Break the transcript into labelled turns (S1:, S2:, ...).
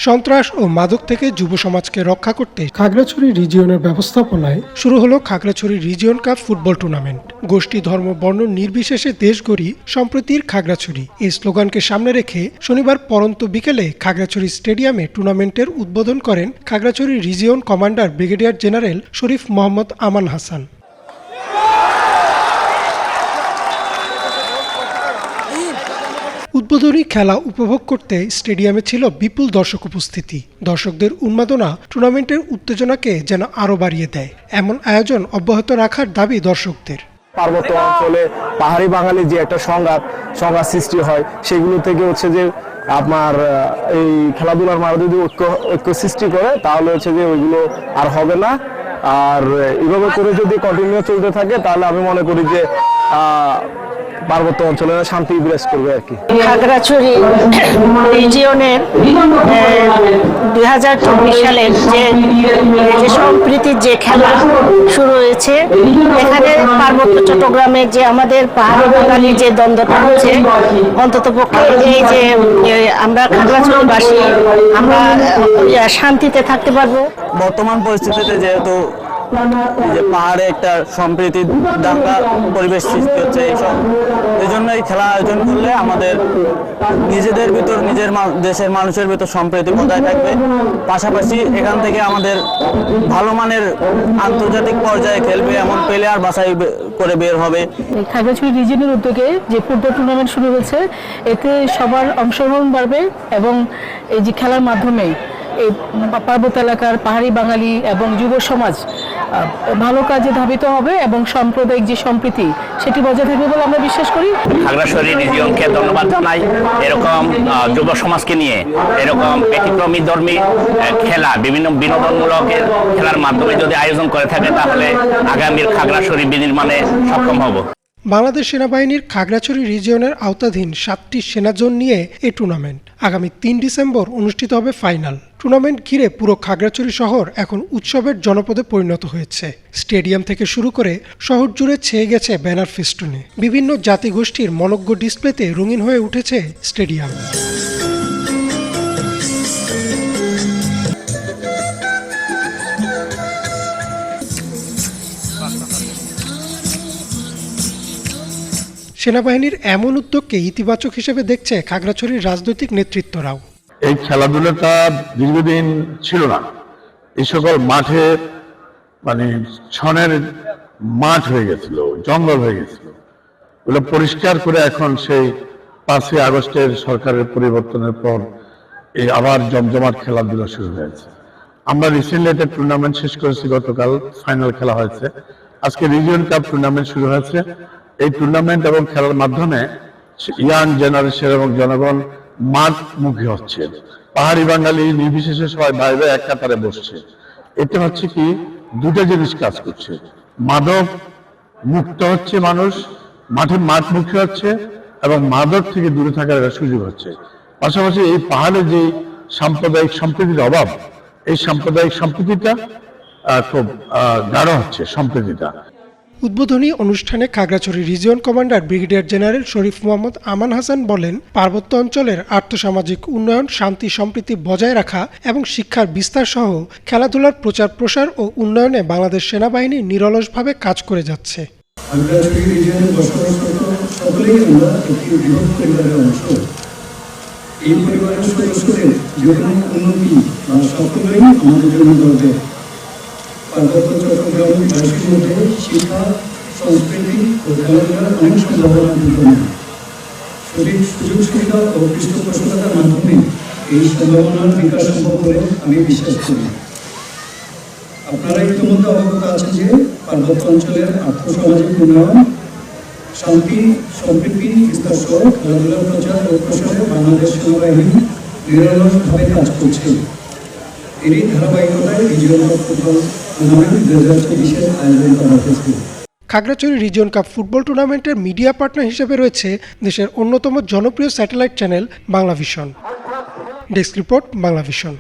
S1: সন্ত্রাস ও মাদক থেকে যুব সমাজকে রক্ষা করতে খাগড়াছড়ি রিজিয়নের ব্যবস্থাপনায় শুরু হলো Khagrachari region cup football tournament. গোষ্ঠী, ধর্ম, বর্ণ নির্বিশেষে দেশ গড়ি, সম্প্রীতির খাগড়াছড়ি, এই স্লোগানকে সামনে রেখে শনিবার পরন্ত বিকেলে খাগড়াছড়ি স্টেডিয়ামে টুর্নামেন্টের উদ্বোধন করেন Khagrachhari region commander brigadier general Sharif Mohammad Aman Hasan. উদ্বোধনী খেলা উপভোগ করতে স্টেডিয়ামে ছিল বিপুল দর্শক উপস্থিতি। দর্শকদের উন্মাদনা টুর্নামেন্টের উত্তেজনাকে যেন আরও বাড়িয়ে দেয়, এমন আয়োজন অব্যাহত রাখার দাবি দর্শকদের।
S2: পার্বত্য অঞ্চলে পাহাড়ি বাঙালি যে একটা সংঘাত সৃষ্টি হয়, সেগুলো থেকে হচ্ছে যে আপনার এই খেলাধুলার মাধ্যমে যদি ঐক্য সৃষ্টি করে, তাহলে হচ্ছে যে ওইগুলো আর হবে না। আর এইভাবে করে যদি কন্টিনিউ চলতে থাকে, তাহলে আমি মনে করি যে পার্বত্য অঞ্চলে শান্তি বিরাজ করবে আর কি।
S3: খাগড়াছড়ি রিজিয়নের 2024 সালের যে সম্প্রীতির যে খেলা শুরু হয়েছে, এখানে পার্বত্য চট্টগ্রামের যে আমাদের পাহাড়ি বাঙালির যে দ্বন্দ্বটা হচ্ছে, অন্ততপক্ষে এই যে আমরা খাগড়াছড়িবাসী আমরা শান্তিতে থাকতে পারবো।
S4: বর্তমান পরিস্থিতিতে যেহেতু যে পাহাড়ে একটা সম্প্রীতি দাঙ্গা পরিবেশ সৃষ্টি হচ্ছে, এই জন্য এই খেলা আয়োজন করলে আমাদের নিজেদের ভিতর, নিজের দেশের মানুষের ভিতর সম্প্রীতি বজায় থাকবে। পাশাপাশি এখান থেকে আমাদের ভালো মানের আন্তর্জাতিক পর্যায়ে খেলবে এমন প্লেয়ার বাছাই করে বের হবে।
S5: খাগড়াছড়ি রিজিয়নের উদ্যোগে যে ফুটবল টুর্নামেন্ট শুরু হয়েছে, এতে সবার অংশগ্রহণ বাড়বে এবং এই যে খেলার মাধ্যমে এই পার্বত্য এলাকার পাহাড়ি বাঙালি এবং যুব সমাজ ভালো কাজে ধাবিত হবে এবং সাম্প্রদায়িক যে সম্প্রীতি সেটি বজায় থাকবে বলে আমরা বিশ্বাস করি।
S6: খাগড়াছড়ি রিজিয়নকে ধন্যবাদ জানাই। এরকম যুব সমাজকে নিয়ে এরকম ব্যতিক্রমী ধর্মী খেলা, বিভিন্ন বিনোদনমূলক খেলার মাধ্যমে যদি আয়োজন করে থাকে, তাহলে আগামীর খাগড়াছড়ি বিনির্মাণে সক্ষম হব।
S1: বাংলাদেশ সেনাবাহিনীর খাগড়াছড়ি রিজিয়নের আওতাধীন 7টি সেনাজোন নিয়ে এই টুর্নামেন্ট। আগামী 3 ডিসেম্বর অনুষ্ঠিত হবে ফাইনাল। টুর্নামেন্ট ঘিরে পুরো খাগড়াছড়ি শহর এখন উৎসবের জনপদে পরিণত হয়েছে। স্টেডিয়াম থেকে শুরু করে শহর জুড়ে ছেয়ে গেছে ব্যানার ফেস্টুনে। বিভিন্ন জাতিগোষ্ঠীর মনোজ্ঞ ডিসপ্লেতে রঙিন হয়ে উঠেছে স্টেডিয়াম। সেনাবাহিনীর এমন উদ্যোগকে ইতিবাচক হিসেবে দেখছে খাগড়াছড়ির রাজনৈতিক নেতৃত্বরাও।
S7: এই খেলাধুলাটা দীর্ঘদিন ছিল না। এই সকল মাঠে ছনের মাঠ হয়ে গেছিল, জঙ্গল হয়ে গেছিল, ওগুলো পরিষ্কার করে এখন সেই 5ই আগস্টের সরকারের পরিবর্তনের পর এই আবার জমজমাট খেলাধুলা শুরু হয়েছে। আমরা রিসেন্টলি একটা টুর্নামেন্ট শেষ করেছি, গতকাল ফাইনাল খেলা হয়েছে। আজকে রিজিয়ন কাপ টুর্নামেন্ট শুরু হয়েছে। এই টুর্নামেন্ট এবং খেলার মাধ্যমে ইয়াং জেনারেশন এবং জনগণ মাঠমুখী হচ্ছে। পাহাড়ি বাঙালি নির্বিশেষে সবাই বাইরে এক কাতারে বসছে। এটা হচ্ছে কি, দুটো জিনিস কাজ করছে। মাদক মুক্ত হচ্ছে, মানুষ মাঠমুখী হচ্ছে এবং মাদক থেকে দূরে থাকার একটা সুযোগ হচ্ছে। পাশাপাশি এই পাহাড়ে যে সাম্প্রদায়িক সম্প্রীতির অভাব, এই সাম্প্রদায়িক সম্প্রীতিটা খুব গাঢ় হচ্ছে সম্প্রীতিটা।
S1: উদ্বোধনী অনুষ্ঠানে Khagrachhari region commander brigadier general Sharif Mohammad Aman Hasan বলেন, পার্বত্য অঞ্চলের আর্থসামাজিক উন্নয়ন, শান্তি সম্প্রীতি বজায় রাখা এবং শিক্ষার বিস্তার সহ খেলাধুলার প্রচার প্রসার ও উন্নয়নে বাংলাদেশ সেনাবাহিনী নিরলসভাবে কাজ করে যাচ্ছে।
S8: পার্বত্য চট্টগ্রামবাসীর মধ্যে শিক্ষা, সংস্কৃতি ও খেলাধুলার অনেক সম্ভাবনা বিদ্যমান। সঠিক সুযোগ সুবিধা ও পৃষ্ঠপোষকতার মাধ্যমে এই সম্ভাবনার বিকাশ সম্ভব বলে আমি বিশ্বাস করি। আপনারা ইতিমধ্যে অবগত আছেন যে পার্বত্য অঞ্চলের আর্থসামাজিক উন্নয়ন, শান্তি সম্প্রীতি বিস্তার সহ খেলাধুলার প্রচার ও প্রসারে বাংলাদেশ সেনাবাহিনী নিরলসভাবে কাজ করছে। এরই ধারাবাহিকতায় রিজিয়ন কাপ ফুটবল টুর্নামেন্ট 2024 আয়োজন করা হয়েছে।
S1: খাগড়াছড়ি রিজিয়ন কাপ ফুটবল টুর্নামেন্টের মিডিয়া পার্টনার হিসেবে রয়েছে দেশের অন্যতম জনপ্রিয় satellite channel Banglavision. Desk report, Banglavision.